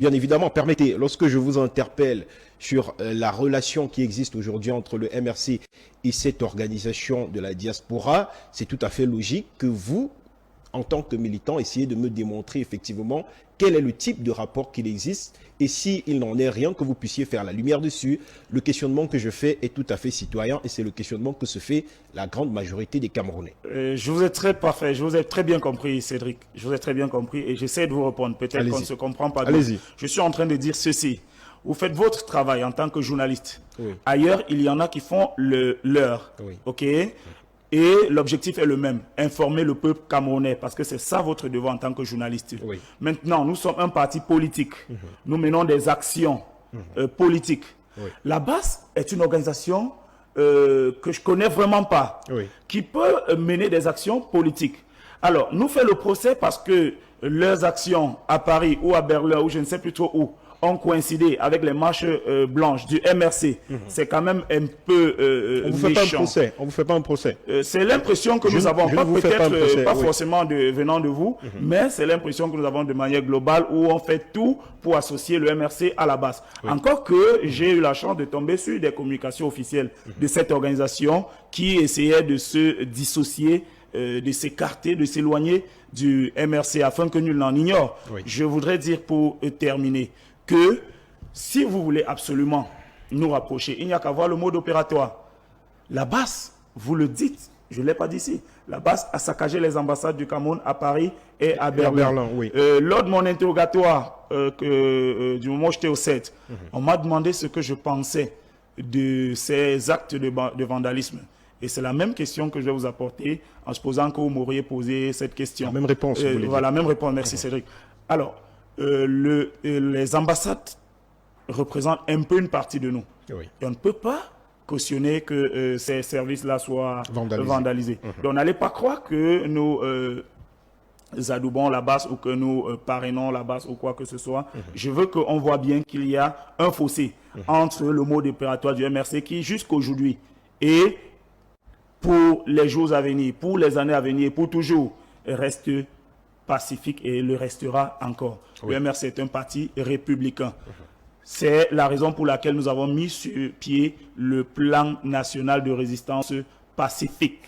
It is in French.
Bien évidemment, permettez, lorsque je vous interpelle sur la relation qui existe aujourd'hui entre le MRC et cette organisation de la diaspora, c'est tout à fait logique que vous, en tant que militant, essayez de me démontrer effectivement quel est le type de rapport qu'il existe et s'il n'en est rien, que vous puissiez faire la lumière dessus. Le questionnement que je fais est tout à fait citoyen et c'est le questionnement que se fait la grande majorité des Camerounais. Je vous ai très bien compris, Cédric. Je vous ai très bien compris et j'essaie de vous répondre. Peut-être qu'on ne se comprend pas. Allez-y. Je suis en train de dire ceci. Vous faites votre travail en tant que journaliste. Oui. Ailleurs, il y en a qui font leur. Oui. OK? Et l'objectif est le même, informer le peuple camerounais, parce que c'est ça votre devoir en tant que journaliste. Oui. Maintenant, nous sommes un parti politique. Nous menons des actions politiques. Oui. La BAS est une organisation que je connais vraiment pas, Oui. qui peut mener des actions politiques. Alors, nous faisons le procès parce que leurs actions à Paris ou à Berlin, ou je ne sais plus trop où, ont coïncidé avec les marches blanches du MRC. C'est quand même un peu On vous fait pas un méchant. procès. On vous fait pas un procès. C'est l'impression que nous avons, je pas ne vous fais pas un procès, peut-être pas oui. forcément venant de vous, mais c'est l'impression que nous avons de manière globale où on fait tout pour associer le MRC à la base. Encore que j'ai eu la chance de tomber sur des communications officielles de cette organisation qui essayait de se dissocier, de s'écarter, de s'éloigner du MRC afin que nul n'en ignore. Oui. Je voudrais dire pour terminer que si vous voulez absolument nous rapprocher, il n'y a qu'à voir le mode opératoire. La BAS, vous le dites, je ne l'ai pas dit ici, la BAS a saccagé les ambassades du Cameroun à Paris et à Berlin. Oui. Lors de mon interrogatoire, du moment où j'étais au 7, on m'a demandé ce que je pensais de ces actes de vandalisme. Et c'est la même question que je vais vous apporter en supposant que vous m'auriez posé cette question. La même réponse, vous voulez dire. Voilà, la même réponse. Merci Cédric. Alors, les ambassades représentent un peu une partie de nous. Oui. Et on ne peut pas cautionner que ces services-là soient vandalisés. Donc, n'allez pas croire que nous adoubons la base ou que nous parrainons la base ou quoi que ce soit. Je veux qu'on voit bien qu'il y a un fossé entre le mode opératoire du MRC qui, jusqu'aujourd'hui, et pour les jours à venir, pour les années à venir, pour toujours, reste pacifique et le restera encore. Oui. Le MRC est un parti républicain. C'est la raison pour laquelle nous avons mis sur pied le plan national de résistance pacifique.